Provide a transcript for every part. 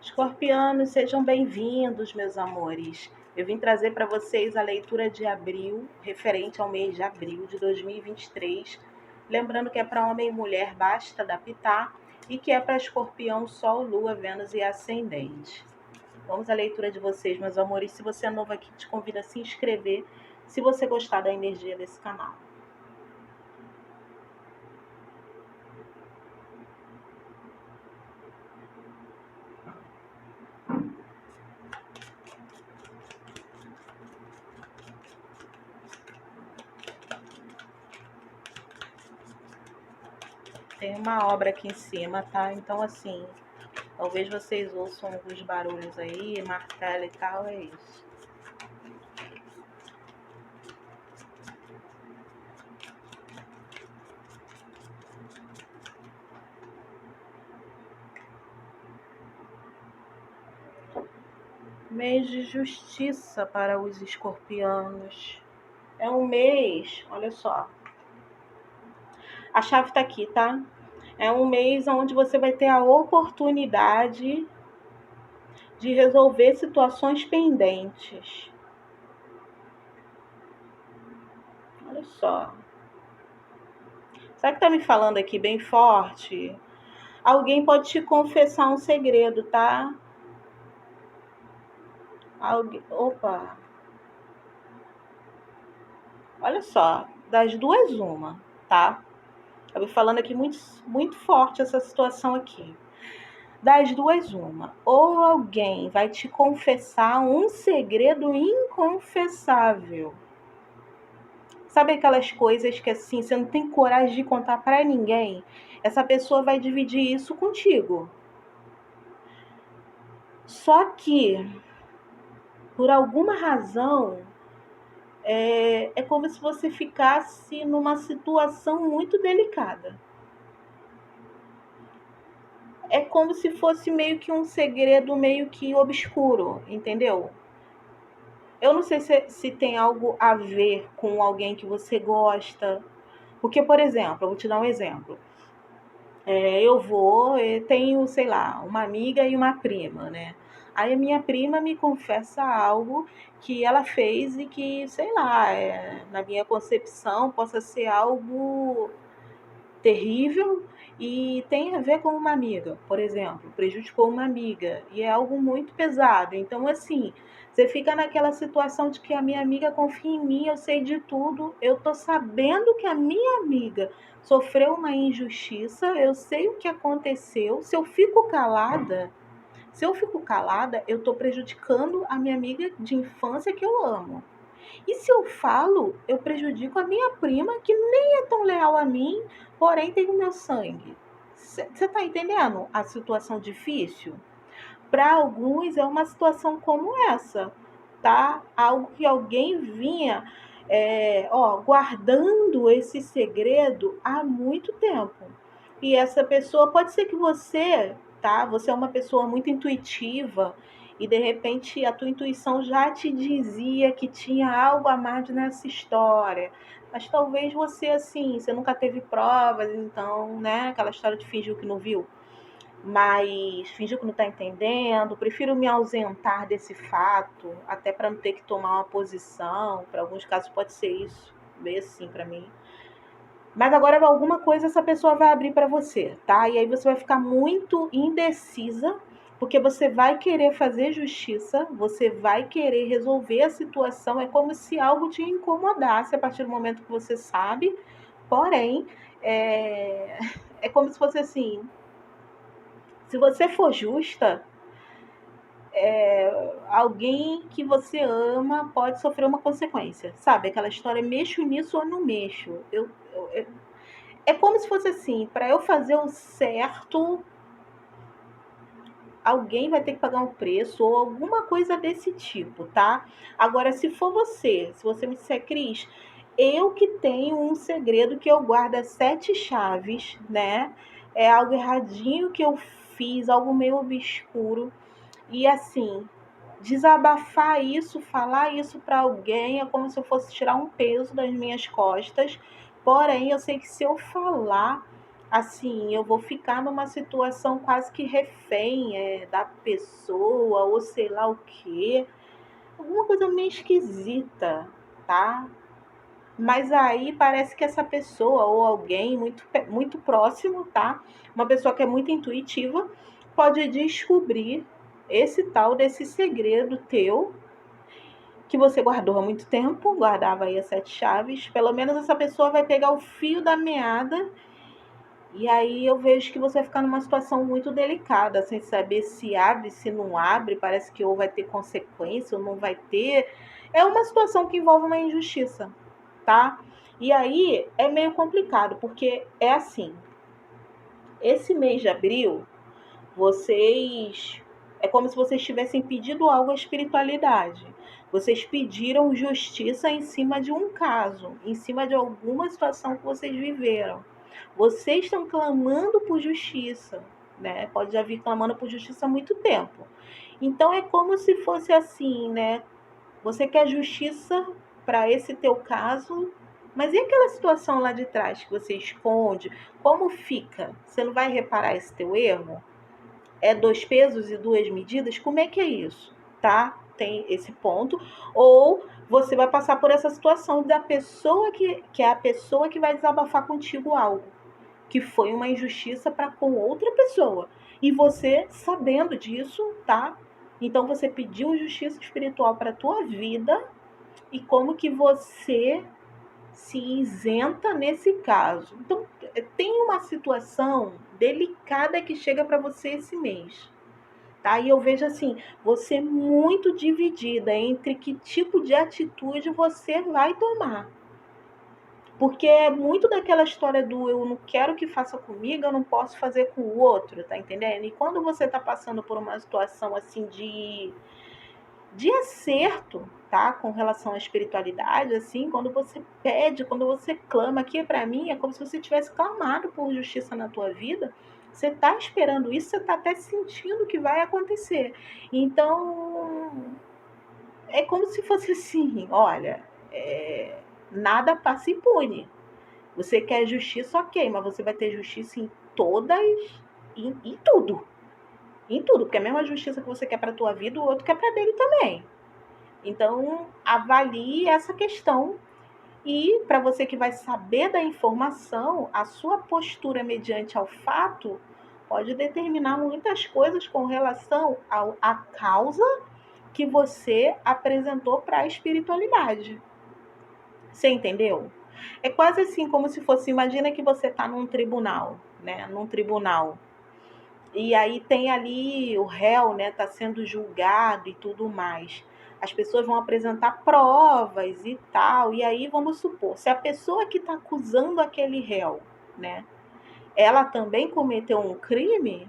Escorpianos, sejam bem-vindos, meus amores. Eu vim trazer para vocês a leitura de abril, referente ao mês de abril de 2023. Lembrando que é para homem e mulher, basta adaptar, e que é para escorpião, sol, lua, Vênus e ascendente. Vamos à leitura de vocês, meus amores. Se você é novo aqui, te convido a se inscrever, se você gostar da energia desse canal. Tem uma obra aqui em cima, tá? Então, assim, talvez vocês ouçam alguns barulhos aí, martelo e tal, é isso. Mês de justiça para os escorpianos. É um mês, olha só. A chave tá aqui, tá? É um mês onde você vai ter a oportunidade de resolver situações pendentes. Olha só. Sabe o que tá me falando aqui bem forte? Alguém pode te confessar um segredo, tá? Opa. Olha só, das duas uma, tá? Eu vou falando aqui muito forte essa situação aqui. Das duas uma. Ou alguém vai te confessar um segredo inconfessável. Sabe aquelas coisas que assim, você não tem coragem de contar pra ninguém? Essa pessoa vai dividir isso contigo. Só que, por alguma razão, é como se você ficasse numa situação muito delicada. É como se fosse meio que um segredo meio que obscuro, entendeu? Eu não sei se tem algo a ver com alguém que você gosta. Porque, por exemplo, eu vou te dar um exemplo. Eu tenho, sei lá, uma amiga e uma prima, né? Aí a minha prima me confessa algo que ela fez e que, sei lá, na minha concepção possa ser algo terrível e tem a ver com uma amiga, por exemplo, prejudicou uma amiga e é algo muito pesado. Então, assim, você fica naquela situação de que a minha amiga confia em mim, eu sei de tudo, eu tô sabendo que a minha amiga sofreu uma injustiça, eu sei o que aconteceu. Se eu fico calada, eu tô prejudicando a minha amiga de infância que eu amo. E se eu falo, eu prejudico a minha prima, que nem é tão leal a mim, porém tem o meu sangue. Você tá entendendo a situação difícil? Para alguns é uma situação como essa, tá? Algo que alguém vinha guardando esse segredo há muito tempo. E essa pessoa, pode ser que você, tá? Você é uma pessoa muito intuitiva e de repente a tua intuição já te dizia que tinha algo a mais nessa história. Mas talvez você, assim, você nunca teve provas, então, né? Aquela história de fingiu que não viu. Mas fingiu que não está entendendo, prefiro me ausentar desse fato, até para não ter que tomar uma posição. Para alguns casos pode ser isso, bem assim para mim. Mas agora alguma coisa essa pessoa vai abrir para você, tá? E aí você vai ficar muito indecisa, porque você vai querer fazer justiça, você vai querer resolver a situação. É como se algo te incomodasse a partir do momento que você sabe. Porém, é como se fosse assim: se você for justa, alguém que você ama pode sofrer uma consequência, sabe? Aquela história, mexo nisso ou não mexo. É como se fosse assim, para eu fazer o certo, alguém vai ter que pagar um preço ou alguma coisa desse tipo, tá? Agora, se você me disser, Cris, eu que tenho um segredo que eu guardo as 7 chaves, né? É algo erradinho que eu fiz, algo meio obscuro. E assim, desabafar isso, falar isso para alguém é como se eu fosse tirar um peso das minhas costas. Porém, eu sei que se eu falar, assim, eu vou ficar numa situação quase que refém da pessoa, ou sei lá o quê. Alguma coisa meio esquisita, tá? Mas aí parece que essa pessoa ou alguém muito próximo, tá? Uma pessoa que é muito intuitiva, pode descobrir esse tal desse segredo teu que você guardou há muito tempo, guardava aí as 7 chaves. Pelo menos essa pessoa vai pegar o fio da meada e aí eu vejo que você vai ficar numa situação muito delicada, sem saber se abre, se não abre, parece que ou vai ter consequência ou não vai ter. É uma situação que envolve uma injustiça, tá? E aí é meio complicado, porque é assim, esse mês de abril, vocês é como se vocês tivessem pedido algo à espiritualidade. Vocês pediram justiça em cima de um caso, em cima de alguma situação que vocês viveram. Vocês estão clamando por justiça, né? Pode já vir clamando por justiça há muito tempo. Então é como se fosse assim, né? Você quer justiça para esse teu caso, mas e aquela situação lá de trás que você esconde? Como fica? Você não vai reparar esse teu erro? É 2 pesos e 2 medidas? Como é que é isso? Tá? Tem esse ponto. Ou você vai passar por essa situação da pessoa que é a pessoa que vai desabafar contigo algo, que foi uma injustiça para com outra pessoa. E você, sabendo disso, tá? Então você pediu justiça espiritual para a tua vida e como que você se isenta nesse caso. Então, tem uma situação delicada que chega para você esse mês. Tá? E eu vejo assim, você muito dividida entre que tipo de atitude você vai tomar. Porque é muito daquela história do eu não quero que faça comigo, eu não posso fazer com o outro, tá entendendo? E quando você tá passando por uma situação assim de acerto, tá? Com relação à espiritualidade, assim, quando você pede, quando você clama, aqui para mim é como se você tivesse clamado por justiça na tua vida. Você tá esperando isso, você tá até sentindo que vai acontecer. Então, é como se fosse assim, olha, nada passa impune. Você quer justiça, ok, mas você vai ter justiça em todas, em tudo. Em tudo, porque a mesma justiça que você quer para a tua vida, o outro quer para dele também. Então, avalie essa questão e para você que vai saber da informação, a sua postura mediante ao fato pode determinar muitas coisas com relação à causa que você apresentou para a espiritualidade. Você entendeu? É quase assim como se fosse, imagina que você está num tribunal, né? Num tribunal. E aí tem ali o réu, né, tá sendo julgado e tudo mais. As pessoas vão apresentar provas e tal. E aí vamos supor, se a pessoa que está acusando aquele réu, né, ela também cometeu um crime,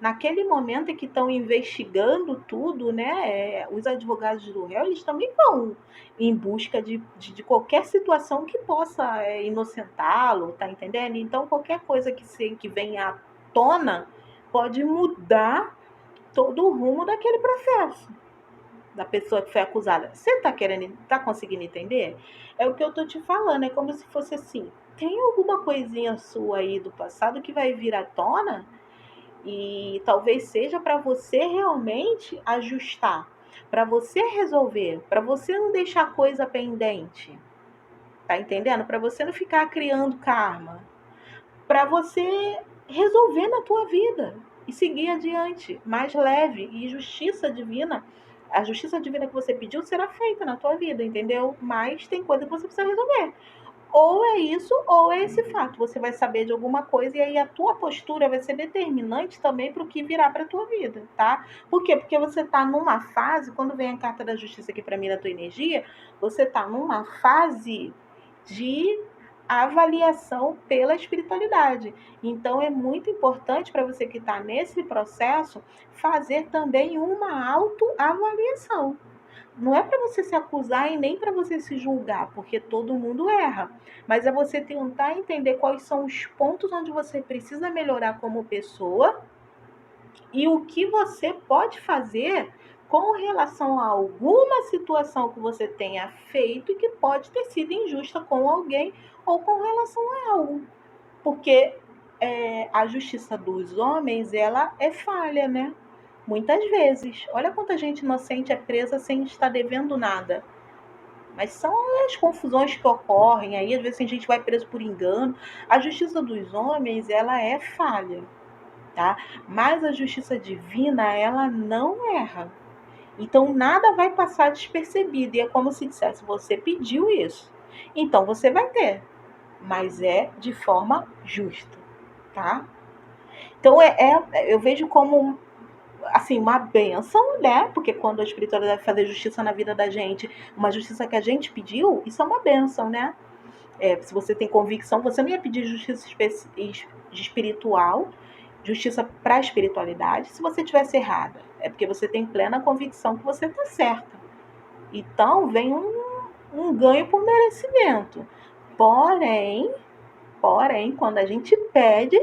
naquele momento em que estão investigando tudo, né, os advogados do réu, eles também vão em busca de qualquer situação que possa inocentá-lo, tá entendendo? Então, qualquer coisa que venha à tona pode mudar todo o rumo daquele processo, da pessoa que foi acusada. Você tá conseguindo entender? É o que eu tô te falando, é como se fosse assim, tem alguma coisinha sua aí do passado que vai vir à tona e talvez seja para você realmente ajustar, para você resolver, para você não deixar coisa pendente. Tá entendendo? Para você não ficar criando karma, para você resolver na tua vida e seguir adiante, mais leve e justiça divina. A justiça divina que você pediu será feita na tua vida, entendeu? Mas tem coisa que você precisa resolver. Ou é isso, ou é esse fato. Você vai saber de alguma coisa e aí a tua postura vai ser determinante também para o que virá para a tua vida, tá? Por quê? Porque você está numa fase, quando vem a carta da justiça aqui para mim na tua energia, você está numa fase de avaliação pela espiritualidade. Então é muito importante para você que está nesse processo fazer também uma autoavaliação. Não é para você se acusar e nem para você se julgar, porque todo mundo erra. Mas é você tentar entender quais são os pontos onde você precisa melhorar como pessoa e o que você pode fazer com relação a alguma situação que você tenha feito e que pode ter sido injusta com alguém ou com relação a algo. Porque a justiça dos homens, ela é falha, né? Muitas vezes. Olha quanta gente inocente é presa sem estar devendo nada. Mas são as confusões que ocorrem aí, às vezes a gente vai preso por engano. A justiça dos homens, ela é falha, tá? Mas a justiça divina, ela não erra. Então nada vai passar despercebido. E é como se dissesse, você pediu isso, então você vai ter. Mas é de forma justa, tá? Então eu vejo como assim, uma benção, né? Porque quando a espiritualidade vai fazer justiça na vida da gente, uma justiça que a gente pediu, isso é uma benção, né? Se você tem convicção, você não ia pedir justiça espiritual, justiça para a espiritualidade, se você tivesse errada. É porque você tem plena convicção que você está certa. Então, vem um ganho por merecimento. Porém, quando a gente pede,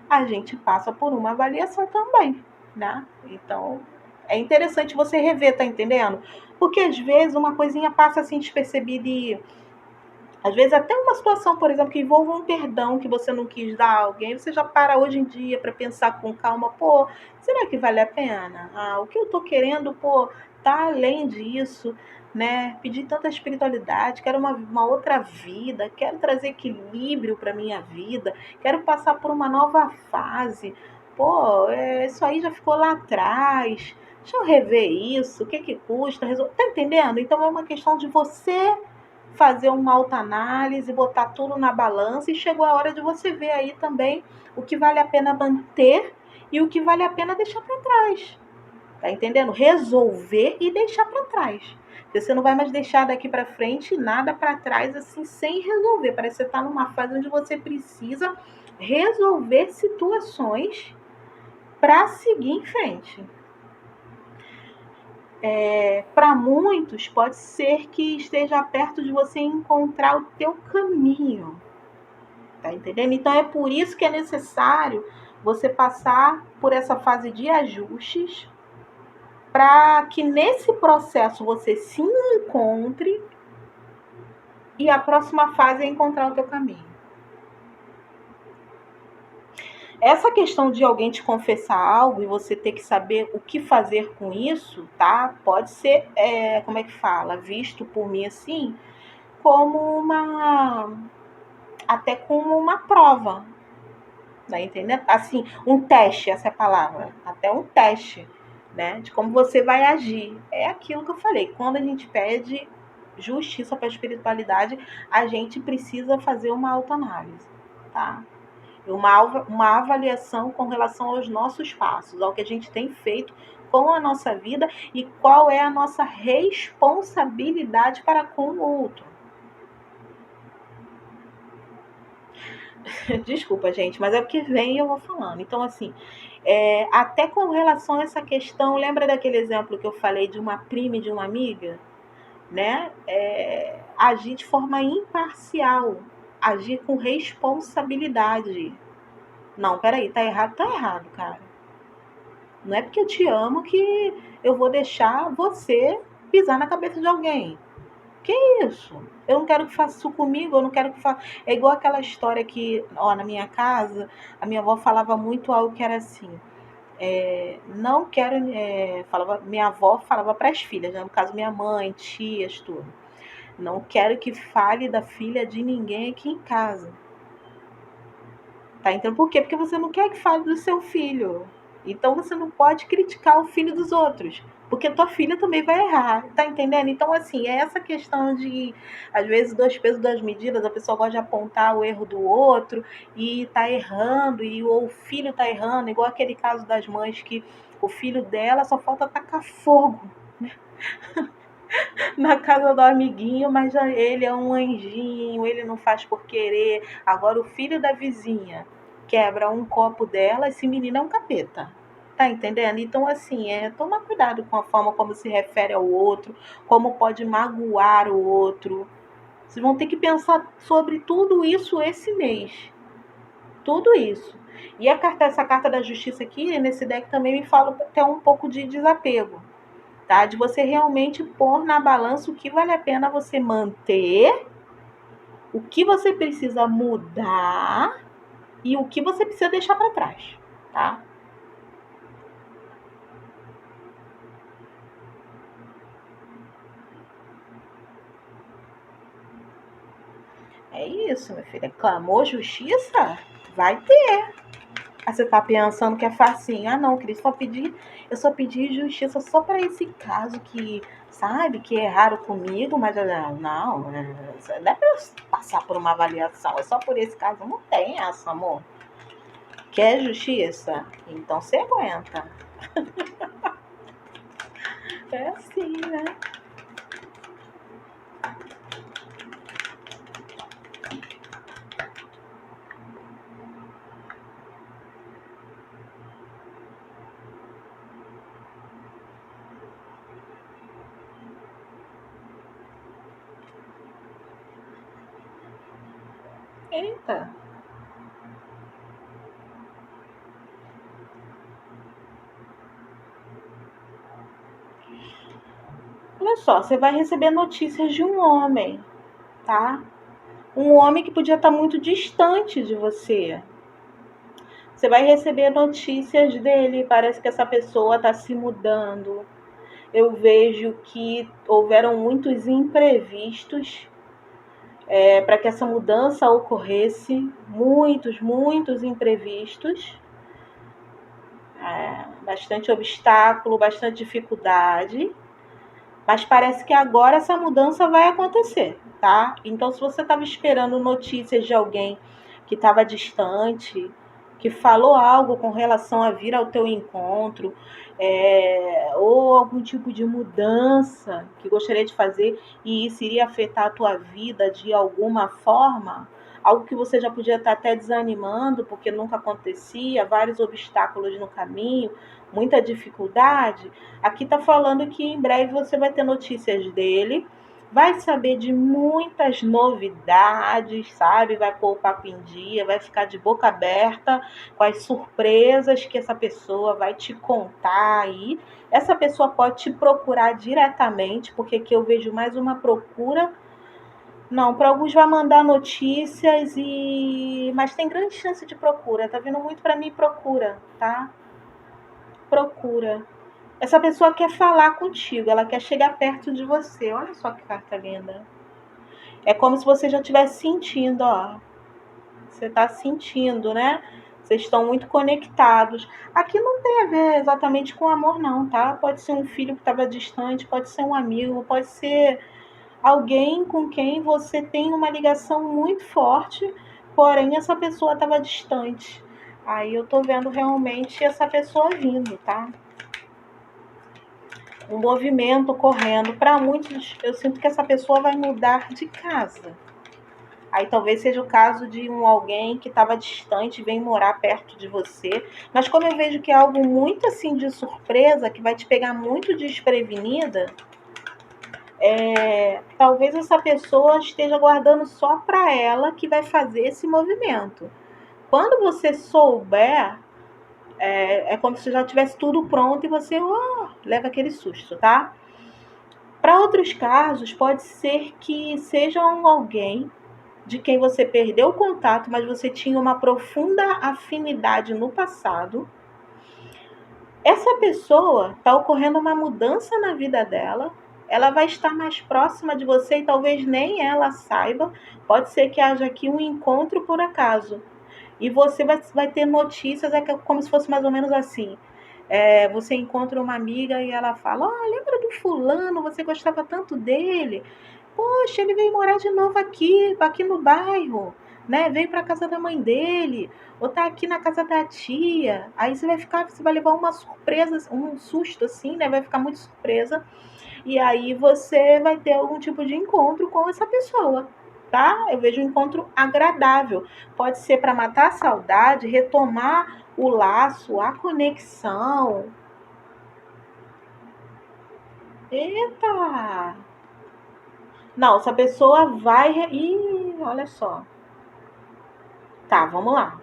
a gente passa por uma avaliação também, né? Então, é interessante você rever, tá entendendo? Porque às vezes uma coisinha passa assim despercebida e às vezes até uma situação, por exemplo, que envolva um perdão que você não quis dar a alguém, você já para hoje em dia para pensar com calma, pô, será que vale a pena? O que eu tô querendo, pô, tá além disso, né? Pedir tanta espiritualidade, quero uma outra vida, quero trazer equilíbrio para minha vida, quero passar por uma nova fase. Pô, isso aí já ficou lá atrás. Deixa eu rever isso, o que custa? Tá entendendo? Então é uma questão de você fazer uma autoanálise, botar tudo na balança e chegou a hora de você ver aí também o que vale a pena manter e o que vale a pena deixar para trás. Tá entendendo? Resolver e deixar para trás. Porque você não vai mais deixar daqui para frente nada para trás assim sem resolver. Parece que você está numa fase onde você precisa resolver situações para seguir em frente. Para muitos, pode ser que esteja perto de você encontrar o teu caminho, tá entendendo? Então é por isso que é necessário você passar por essa fase de ajustes, para que nesse processo você se encontre e a próxima fase é encontrar o teu caminho. Essa questão de alguém te confessar algo e você ter que saber o que fazer com isso, tá? Pode ser, como é que fala? Visto por mim assim, como até como uma prova, tá entendendo? Assim, um teste, essa é a palavra, até um teste, né, de como você vai agir. É aquilo que eu falei, quando a gente pede justiça para a espiritualidade, a gente precisa fazer uma autoanálise, tá? Uma avaliação com relação aos nossos passos, ao que a gente tem feito com a nossa vida e qual é a nossa responsabilidade para com o outro. Desculpa, gente, mas é porque vem e eu vou falando. Então, assim, até com relação a essa questão, lembra daquele exemplo que eu falei de uma prima e de uma amiga? Né? Agir de forma imparcial, agir com responsabilidade. Não, peraí, tá errado, cara. Não é porque eu te amo que eu vou deixar você pisar na cabeça de alguém. Que isso? Eu não quero que faça isso comigo, eu não quero que faça. É igual aquela história que, ó, na minha casa, a minha avó falava muito algo que era assim. Não quero. Minha avó falava para as filhas, né? No caso, minha mãe, tias, tudo. Não quero que fale da filha de ninguém aqui em casa. Tá? Então, por quê? Porque você não quer que fale do seu filho. Então, você não pode criticar o filho dos outros. Porque tua filha também vai errar. Tá entendendo? Então, assim, é essa questão de, às vezes, 2 pesos, 2 medidas. A pessoa gosta de apontar o erro do outro e tá errando. Ou o filho tá errando. Igual aquele caso das mães que o filho dela só falta tacar fogo, né? Na casa do amiguinho, mas ele é um anjinho, ele não faz por querer. Agora o filho da vizinha quebra um copo dela, esse menino é um capeta. Tá entendendo? Então, assim, tomar cuidado com a forma como se refere ao outro, como pode magoar o outro. Vocês vão ter que pensar sobre tudo isso esse mês. Tudo isso. E essa carta da justiça aqui, nesse deck também me fala até um pouco de desapego. Tá? De você realmente pôr na balança o que vale a pena você manter, o que você precisa mudar e o que você precisa deixar para trás, tá? É isso, minha filha. Clamou justiça? Vai ter. Aí você tá pensando que é facinho. Ah, não, Cris, eu só pedi justiça só para esse caso que, sabe, que erraram comigo, mas não, não é pra passar por uma avaliação, é só por esse caso. Não tem essa, amor. Quer justiça? Então você aguenta. É assim, né? Eita. Olha só, você vai receber notícias de um homem, tá? Um homem que podia estar muito distante de você. Você vai receber notícias dele, parece que essa pessoa está se mudando. Eu vejo que houveram muitos imprevistos para que essa mudança ocorresse. Muitos imprevistos. Bastante obstáculo, bastante dificuldade. Mas parece que agora essa mudança vai acontecer, tá? Então, se você estava esperando notícias de alguém que estava distante, que falou algo com relação a vir ao teu encontro, ou algum tipo de mudança que gostaria de fazer e isso iria afetar a tua vida de alguma forma, algo que você já podia estar até desanimando porque nunca acontecia, vários obstáculos no caminho, muita dificuldade. Aqui está falando que em breve você vai ter notícias dele, vai saber de muitas novidades, sabe? Vai pôr o papo em dia, vai ficar de boca aberta com as surpresas que essa pessoa vai te contar aí. Essa pessoa pode te procurar diretamente, porque aqui eu vejo mais uma procura. Não, para alguns vai mandar notícias mas tem grande chance de procura. Tá vindo muito para mim procura, tá? Procura. Essa pessoa quer falar contigo, ela quer chegar perto de você. Olha só que carta linda. É como se você já estivesse sentindo, ó. Você está sentindo, né? Vocês estão muito conectados. Aqui não tem a ver exatamente com amor, não, tá? Pode ser um filho que estava distante, pode ser um amigo, pode ser alguém com quem você tem uma ligação muito forte, porém essa pessoa estava distante. Aí eu tô vendo realmente essa pessoa vindo, tá? Um movimento correndo. Para muitos, eu sinto que essa pessoa vai mudar de casa. Aí talvez seja o caso de alguém que estava distante e vem morar perto de você. Mas como eu vejo que é algo muito assim de surpresa, que vai te pegar muito desprevenida, talvez essa pessoa esteja guardando só para ela que vai fazer esse movimento. Quando você souber, é como se já tivesse tudo pronto e você leva aquele susto, tá? Para outros casos, pode ser que seja alguém de quem você perdeu o contato, mas você tinha uma profunda afinidade no passado. Essa pessoa está ocorrendo uma mudança na vida dela, ela vai estar mais próxima de você e talvez nem ela saiba. Pode ser que haja aqui um encontro por acaso. E você vai ter notícias, como se fosse mais ou menos assim. Você encontra uma amiga e ela fala: lembra do fulano, você gostava tanto dele? Poxa, ele veio morar de novo aqui no bairro, né? Veio para casa da mãe dele, ou tá aqui na casa da tia. Aí você vai levar uma surpresa, um susto assim, né? Vai ficar muito surpresa. E aí você vai ter algum tipo de encontro com essa pessoa, tá? Eu vejo um encontro agradável. Pode ser para matar a saudade, retomar o laço, a conexão. Eita! Não, essa pessoa vai. Ih, olha só. Tá, vamos lá.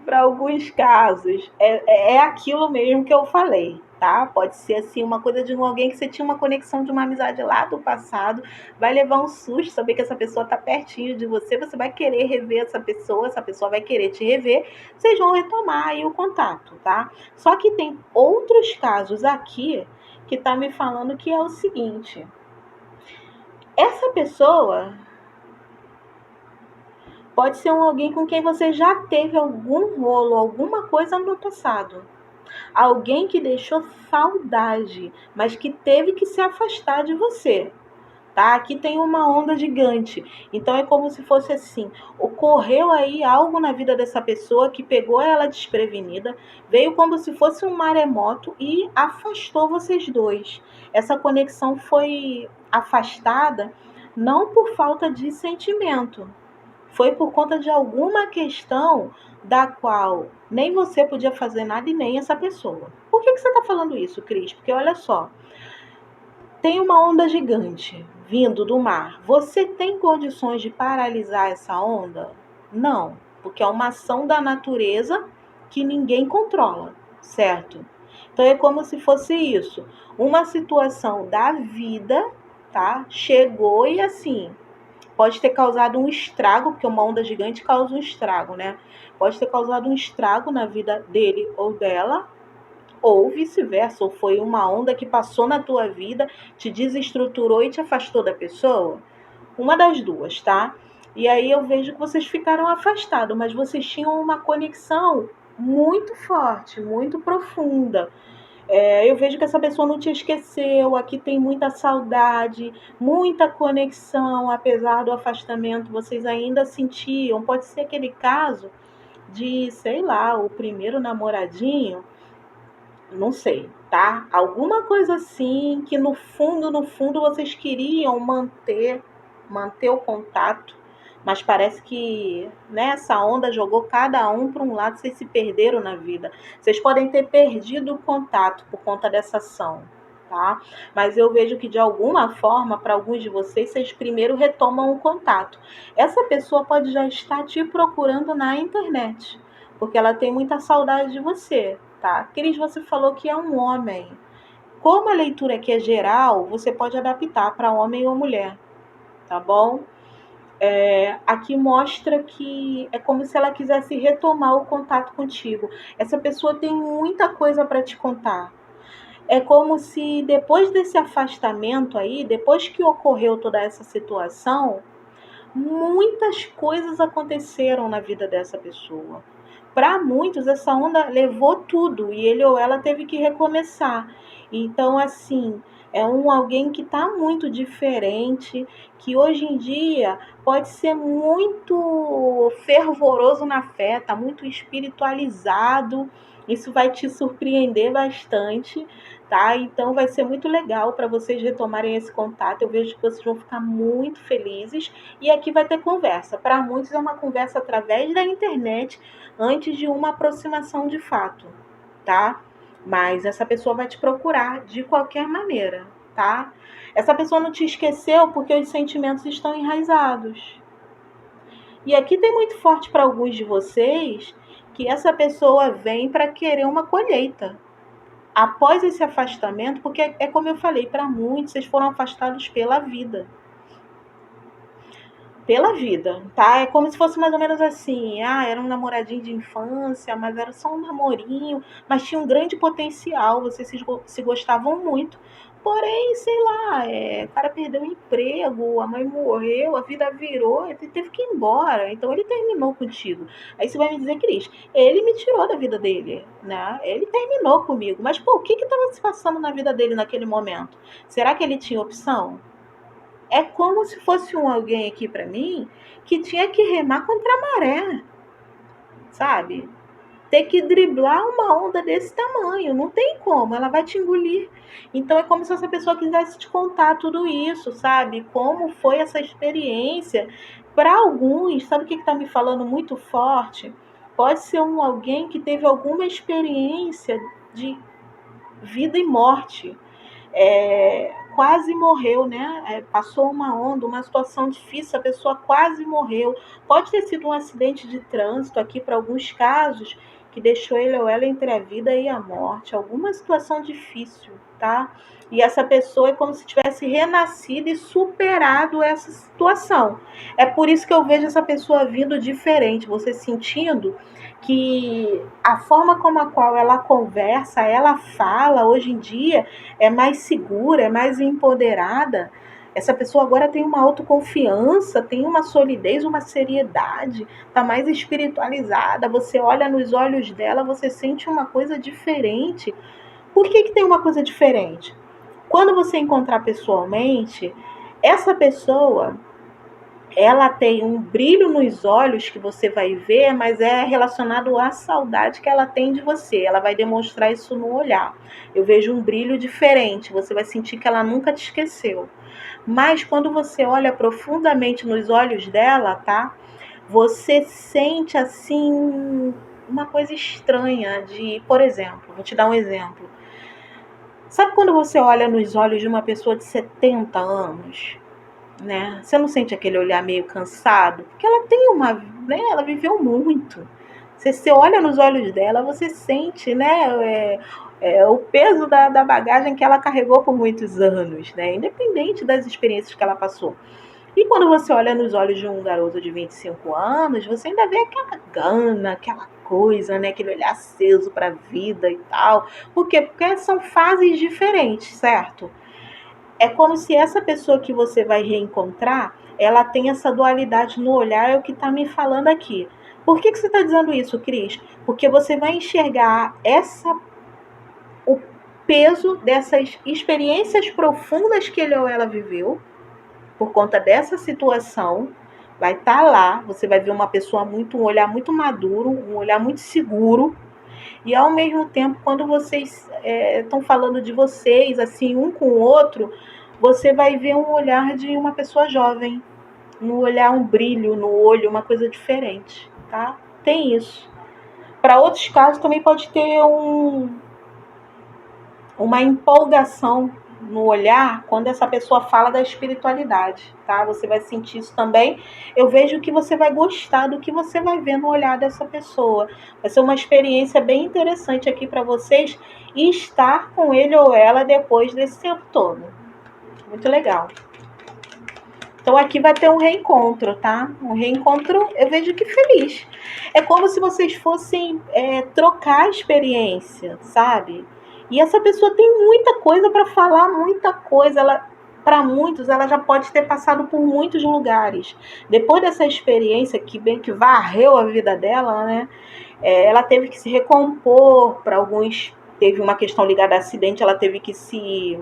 Para alguns casos, é aquilo mesmo que eu falei, tá? Pode ser assim uma coisa de alguém que você tinha uma conexão de uma amizade lá do passado, vai levar um susto, saber que essa pessoa tá pertinho de você, você vai querer rever essa pessoa vai querer te rever, vocês vão retomar aí o contato, tá? Só que tem outros casos aqui que tá me falando que é o seguinte: essa pessoa pode ser alguém com quem você já teve algum rolo, alguma coisa no passado. Alguém que deixou saudade, mas que teve que se afastar de você. Tá? Aqui tem uma onda gigante. Então é como se fosse assim: ocorreu aí algo na vida dessa pessoa que pegou ela desprevenida, veio como se fosse um maremoto e afastou vocês dois. Essa conexão foi afastada não por falta de sentimento, foi por conta de alguma questão da qual nem você podia fazer nada e nem essa pessoa. Por que você está falando isso, Cris? Porque olha só, tem uma onda gigante vindo do mar. Você tem condições de paralisar essa onda? Não, porque é uma ação da natureza que ninguém controla, certo? Então é como se fosse isso, uma situação da vida, tá? Chegou e assim, pode ter causado um estrago, porque uma onda gigante causa um estrago, né? Pode ter causado um estrago na vida dele ou dela, ou vice-versa, ou foi uma onda que passou na tua vida, te desestruturou e te afastou da pessoa. Uma das duas, tá? E aí eu vejo que vocês ficaram afastados, mas vocês tinham uma conexão muito forte, muito profunda. Eu vejo que essa pessoa não te esqueceu, aqui tem muita saudade, muita conexão, apesar do afastamento, vocês ainda sentiam. Pode ser aquele caso de, sei lá, o primeiro namoradinho, não sei, tá? Alguma coisa assim que no fundo vocês queriam manter o contato, mas parece que nessa onda jogou cada um para um lado, vocês se perderam na vida. Vocês podem ter perdido o contato por conta dessa ação, tá? Mas eu vejo que de alguma forma, para alguns de vocês, vocês primeiro retomam o contato. Essa pessoa pode já estar te procurando na internet, porque ela tem muita saudade de você, tá? Cris, você falou que é um homem. Como a leitura aqui é geral, você pode adaptar para homem ou mulher, tá bom? Aqui mostra que é como se ela quisesse retomar o contato contigo. Essa pessoa tem muita coisa para te contar. É como se depois desse afastamento aí, depois que ocorreu toda essa situação, muitas coisas aconteceram na vida dessa pessoa. Para muitos, essa onda levou tudo e ele ou ela teve que recomeçar. Então, assim, é alguém que está muito diferente, que hoje em dia pode ser muito fervoroso na fé, está muito espiritualizado. Isso vai te surpreender bastante, tá? Então vai ser muito legal para vocês retomarem esse contato. Eu vejo que vocês vão ficar muito felizes. E aqui vai ter conversa. Para muitos é uma conversa através da internet, antes de uma aproximação de fato, tá? Mas essa pessoa vai te procurar de qualquer maneira, tá? Essa pessoa não te esqueceu porque os sentimentos estão enraizados. E aqui tem muito forte para alguns de vocês que essa pessoa vem para querer uma colheita. Após esse afastamento, porque é como eu falei, para muitos vocês foram afastados pela vida. Pela vida, tá? É como se fosse mais ou menos assim, era um namoradinho de infância, mas era só um namorinho, mas tinha um grande potencial, vocês se gostavam muito, porém, sei lá, o cara perdeu o emprego, a mãe morreu, a vida virou, ele teve que ir embora, então ele terminou contigo. Aí você vai me dizer, Cris, ele me tirou da vida dele, né? Ele terminou comigo, mas pô, o que estava se passando na vida dele naquele momento? Será que ele tinha opção? É como se fosse alguém aqui para mim que tinha que remar contra a maré, sabe? Ter que driblar uma onda desse tamanho, não tem como, ela vai te engolir. Então é como se essa pessoa quisesse te contar tudo isso, sabe? Como foi essa experiência. Para alguns, sabe o que está me falando muito forte? Pode ser alguém que teve alguma experiência de vida e morte. Quase morreu, né? Passou uma onda, uma situação difícil, a pessoa quase morreu. Pode ter sido um acidente de trânsito aqui para alguns casos, que deixou ele ou ela entre a vida e a morte, alguma situação difícil, tá? E essa pessoa é como se tivesse renascido e superado essa situação. É por isso que eu vejo essa pessoa vindo diferente, você sentindo que a forma como a qual ela conversa, ela fala hoje em dia é mais segura, é mais empoderada. Essa pessoa agora tem uma autoconfiança, tem uma solidez, uma seriedade, está mais espiritualizada. Você olha nos olhos dela, você sente uma coisa diferente. Por que tem uma coisa diferente? Quando você encontrar pessoalmente, essa pessoa, ela tem um brilho nos olhos que você vai ver, mas é relacionado à saudade que ela tem de você. Ela vai demonstrar isso no olhar. Eu vejo um brilho diferente, você vai sentir que ela nunca te esqueceu. Mas quando você olha profundamente nos olhos dela, tá? Você sente assim uma coisa estranha de, por exemplo, vou te dar um exemplo. Sabe quando você olha nos olhos de uma pessoa de 70 anos, né? Você não sente aquele olhar meio cansado? Porque ela tem uma, né? Ela viveu muito. Você olha nos olhos dela, você sente, né? O peso da bagagem que ela carregou por muitos anos, né? Independente das experiências que ela passou. E quando você olha nos olhos de um garoto de 25 anos, você ainda vê aquela gana, aquela coisa, né? Aquele olhar aceso para a vida e tal. Por quê? Porque são fases diferentes, certo? É como se essa pessoa que você vai reencontrar, ela tem essa dualidade no olhar, é o que está me falando aqui. Por que você está dizendo isso, Cris? Porque você vai enxergar o peso dessas experiências profundas que ele ou ela viveu, por conta dessa situação, vai estar lá, você vai ver uma pessoa um olhar muito maduro, um olhar muito seguro, e ao mesmo tempo, quando vocês estão falando de vocês, assim, um com o outro, você vai ver um olhar de uma pessoa jovem, um olhar, um brilho no olho, uma coisa diferente, tá? Tem isso. Para outros casos também pode ter uma empolgação no olhar quando essa pessoa fala da espiritualidade, tá? Você vai sentir isso também. Eu vejo que você vai gostar do que você vai ver no olhar dessa pessoa. Vai ser uma experiência bem interessante aqui para vocês e estar com ele ou ela depois desse tempo todo. Muito legal. Então aqui vai ter um reencontro, tá? Um reencontro, eu vejo que feliz. É como se vocês fossem trocar a experiência, sabe? E essa pessoa tem muita coisa para falar, muita coisa. Para muitos, ela já pode ter passado por muitos lugares. Depois dessa experiência que bem que varreu a vida dela, né? Ela teve que se recompor. Para alguns, teve uma questão ligada a acidente, ela teve que se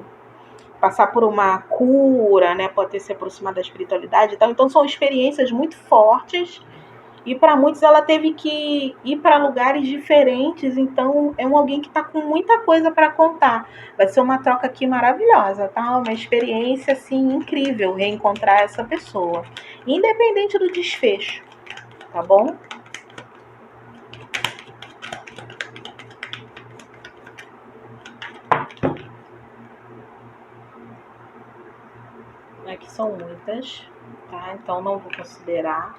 passar por uma cura, né? Pode ter se aproximado da espiritualidade e tal. Então são experiências muito fortes. E para muitos ela teve que ir para lugares diferentes, então é alguém que está com muita coisa para contar. Vai ser uma troca aqui maravilhosa, tá? Uma experiência assim incrível reencontrar essa pessoa, independente do desfecho, tá bom? Aqui são muitas, tá? Então não vou considerar.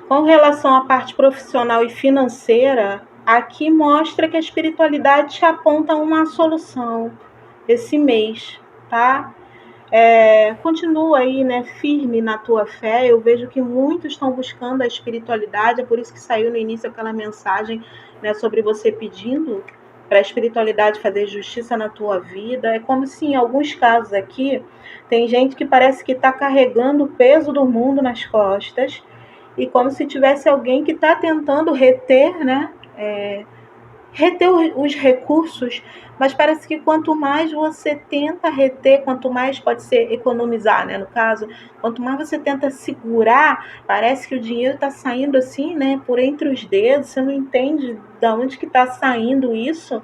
Com relação à parte profissional e financeira, aqui mostra que a espiritualidade te aponta uma solução esse mês, tá? Continua aí, né, firme na tua fé. Eu vejo que muitos estão buscando a espiritualidade, é por isso que saiu no início aquela mensagem, né, sobre você pedindo para a espiritualidade fazer justiça na tua vida. É como se em alguns casos aqui, tem gente que parece que está carregando o peso do mundo nas costas, e como se tivesse alguém que está tentando reter, né, reter os recursos, mas parece que quanto mais você tenta reter, quanto mais pode ser economizar, né, no caso, quanto mais você tenta segurar, parece que o dinheiro está saindo assim, né, por entre os dedos, você não entende de onde que está saindo isso.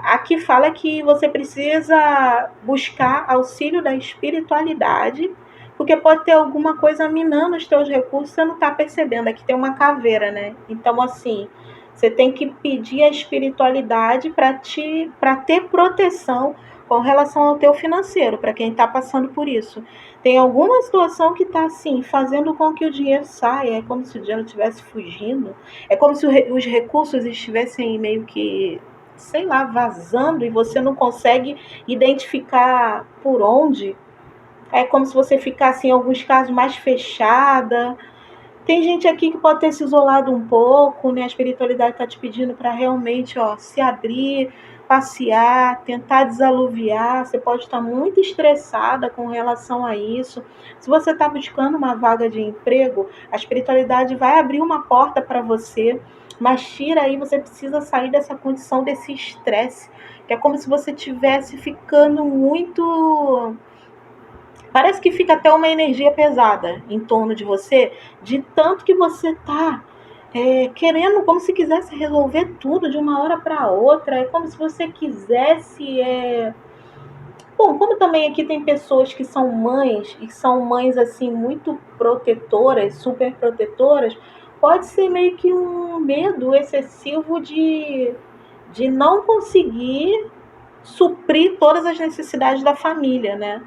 Aqui fala que você precisa buscar auxílio da espiritualidade, porque pode ter alguma coisa minando os teus recursos, você não está percebendo. Aqui tem uma caveira, né? Então, assim, você tem que pedir a espiritualidade para ter proteção com relação ao teu financeiro, para quem está passando por isso. Tem alguma situação que está, assim, fazendo com que o dinheiro saia, é como se o dinheiro estivesse fugindo, é como se os recursos estivessem meio que, sei lá, vazando e você não consegue identificar por onde. É como se você ficasse, em alguns casos, mais fechada. Tem gente aqui que pode ter se isolado um pouco, né? A espiritualidade está te pedindo para realmente, se abrir, passear, tentar desaluviar. Você pode estar muito estressada com relação a isso. Se você está buscando uma vaga de emprego, a espiritualidade vai abrir uma porta para você, mas tira aí, você precisa sair dessa condição, desse estresse, que é como se você estivesse ficando muito. Parece que fica até uma energia pesada em torno de você, de tanto que você tá querendo, como se quisesse resolver tudo de uma hora para outra. É como se você quisesse. Bom, como também aqui tem pessoas que são mães, e são mães assim muito protetoras, super protetoras, pode ser meio que um medo excessivo de não conseguir suprir todas as necessidades da família, né?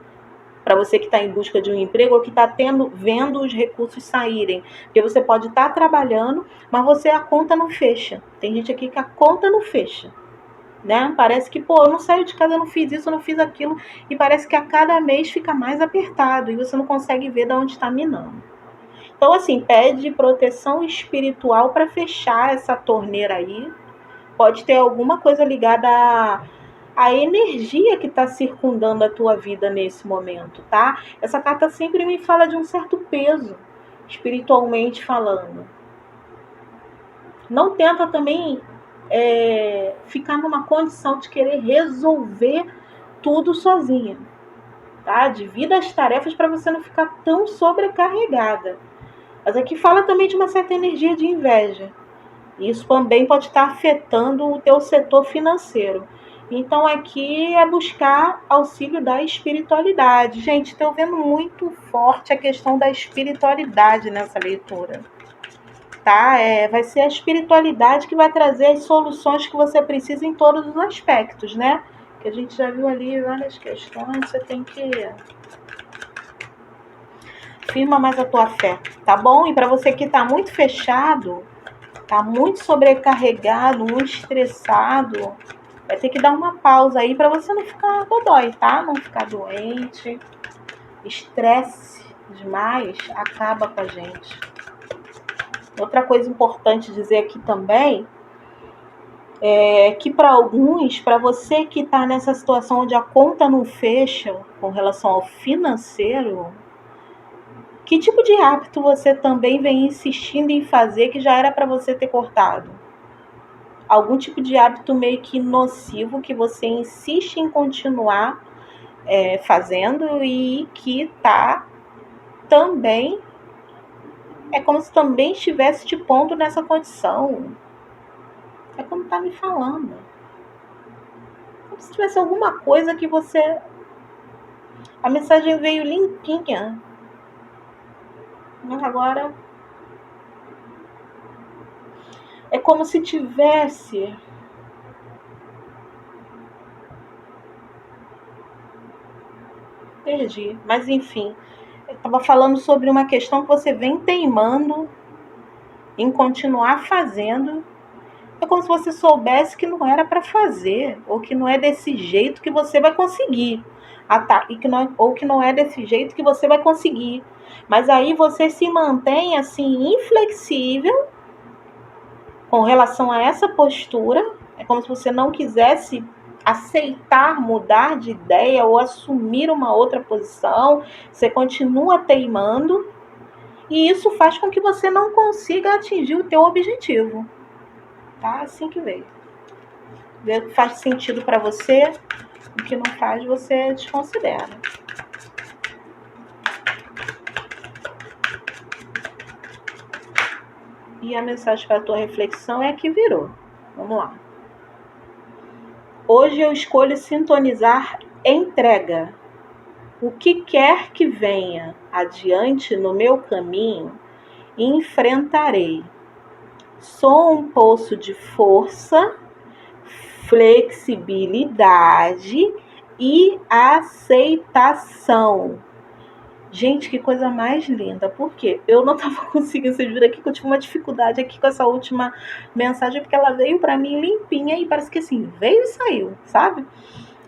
Para você que está em busca de um emprego ou que está vendo os recursos saírem. Porque você pode estar trabalhando, mas a conta não fecha. Tem gente aqui que a conta não fecha. Né? Parece que, eu não saio de casa, eu não fiz isso, eu não fiz aquilo. E parece que a cada mês fica mais apertado e você não consegue ver de onde está minando. Então, assim, pede proteção espiritual para fechar essa torneira aí. Pode ter alguma coisa ligada a energia que está circundando a tua vida nesse momento, tá? Essa carta sempre me fala de um certo peso, espiritualmente falando. Não tenta também ficar numa condição de querer resolver tudo sozinha, tá? Divida as tarefas para você não ficar tão sobrecarregada. Mas aqui fala também de uma certa energia de inveja. Isso também pode estar afetando o teu setor financeiro. Então, aqui é buscar auxílio da espiritualidade. Gente, estou vendo muito forte a questão da espiritualidade nessa leitura. Tá? Vai ser a espiritualidade que vai trazer as soluções que você precisa em todos os aspectos, né? Que a gente já viu ali várias questões, você tem que firma mais a tua fé, tá bom? E para você que está muito fechado, tá muito sobrecarregado, muito estressado, vai ter que dar uma pausa aí para você não ficar dodói, tá? Não ficar doente. Estresse demais acaba com a gente. Outra coisa importante dizer aqui também é que para alguns, para você que está nessa situação onde a conta não fecha com relação ao financeiro, que tipo de hábito você também vem insistindo em fazer que já era para você ter cortado? Algum tipo de hábito meio que nocivo que você insiste em continuar fazendo e que tá também, é como se também estivesse te pondo nessa condição. É como tá me falando. Como se tivesse alguma coisa que você... A mensagem veio limpinha. Mas agora... é como se tivesse... perdi. Mas enfim, eu estava falando sobre uma questão que você vem teimando em continuar fazendo. É como se você soubesse que não era para fazer, ou que não é desse jeito que você vai conseguir. Ou que não é desse jeito que você vai conseguir. Mas aí você se mantém assim, inflexível com relação a essa postura. É como se você não quisesse aceitar mudar de ideia ou assumir uma outra posição. Você continua teimando e isso faz com que você não consiga atingir o teu objetivo. tá? Assim que veio. Vê o que faz sentido para você, o que não faz, você desconsidera. E a mensagem para a tua reflexão é a que virou. Vamos lá. Hoje eu escolho sintonizar entrega. O que quer que venha adiante no meu caminho, enfrentarei. Sou um poço de força, flexibilidade e aceitação. Gente, que coisa mais linda. Por quê? Eu não estava conseguindo, vocês viram aqui que eu tive uma dificuldade aqui com essa última mensagem, porque ela veio para mim limpinha e parece que assim, veio e saiu, sabe?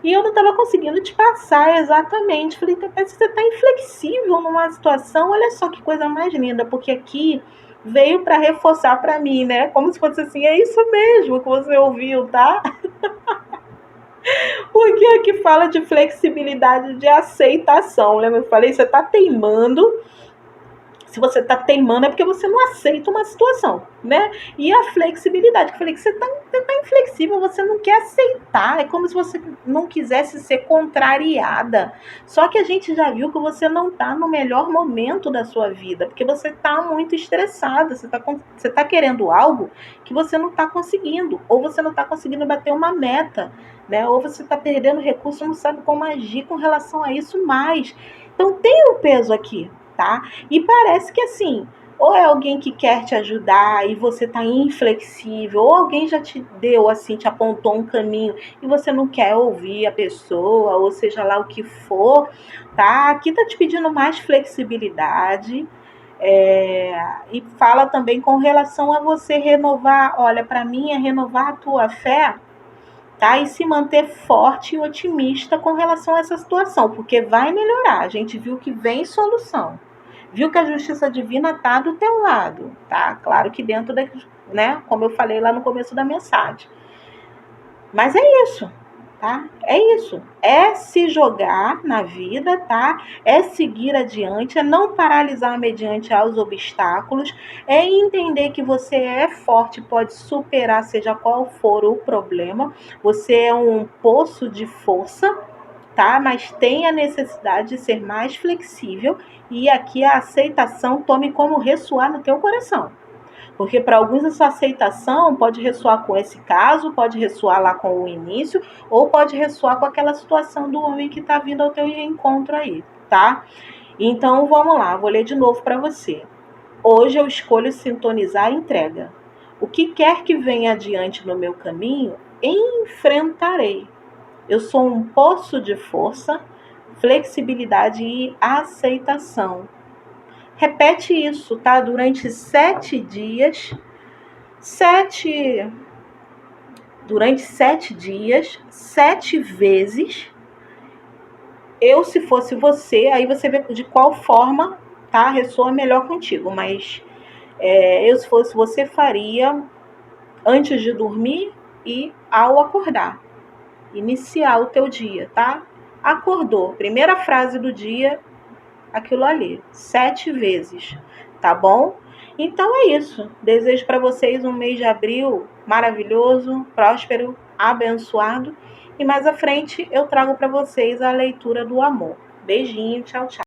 E eu não estava conseguindo te passar exatamente. Falei, parece que você está inflexível numa situação. Olha só que coisa mais linda, porque aqui veio para reforçar para mim, né? Como se fosse assim, é isso mesmo que você ouviu, tá? Porque aqui fala de flexibilidade, de aceitação. Lembra? Eu falei, você está teimando. Se você está teimando é porque você não aceita uma situação, né? E a flexibilidade, que eu falei que você tá inflexível, você não quer aceitar, é como se você não quisesse ser contrariada. Só que a gente já viu que você não está no melhor momento da sua vida, porque você está muito estressada, você tá querendo algo que você não está conseguindo, ou você não está conseguindo bater uma meta, né? Ou você está perdendo recurso e não sabe como agir com relação a isso mais. Então tem um peso aqui, tá? E parece que assim, ou é alguém que quer te ajudar e você tá inflexível, ou alguém já te deu assim, te apontou um caminho e você não quer ouvir a pessoa, ou seja lá o que for, tá? Aqui tá te pedindo mais flexibilidade. E fala também com relação a você renovar, olha, para mim é renovar a tua fé, tá? E se manter forte e otimista com relação a essa situação, porque vai melhorar. A gente viu que vem solução. Viu que a justiça divina está do teu lado, tá? Claro que dentro da, né? Como eu falei lá no começo da mensagem. Mas é isso, tá? É isso. É se jogar na vida, tá? É seguir adiante, é não paralisar mediante aos obstáculos, é entender que você é forte, pode superar seja qual for o problema. Você é um poço de força, tá? Mas tem a necessidade de ser mais flexível e aqui a aceitação tome como ressoar no teu coração. Porque para alguns essa aceitação pode ressoar com esse caso, pode ressoar lá com o início, ou pode ressoar com aquela situação do homem que está vindo ao teu encontro aí, tá? Então vamos lá, vou ler de novo para você. Hoje eu escolho sintonizar a entrega. O que quer que venha adiante no meu caminho, enfrentarei. Eu sou um poço de força, flexibilidade e aceitação. Repete isso, tá? Durante 7 dias. Durante 7 dias, 7 vezes. Eu, se fosse você, aí você vê de qual forma, tá? Ressoa melhor contigo. Mas eu, se fosse você, faria antes de dormir e ao acordar. Iniciar o teu dia, tá? Acordou. Primeira frase do dia, aquilo ali. 7 vezes, tá bom? Então é isso. Desejo para vocês um mês de abril maravilhoso, próspero, abençoado. E mais à frente eu trago para vocês a leitura do amor. Beijinho, tchau, tchau.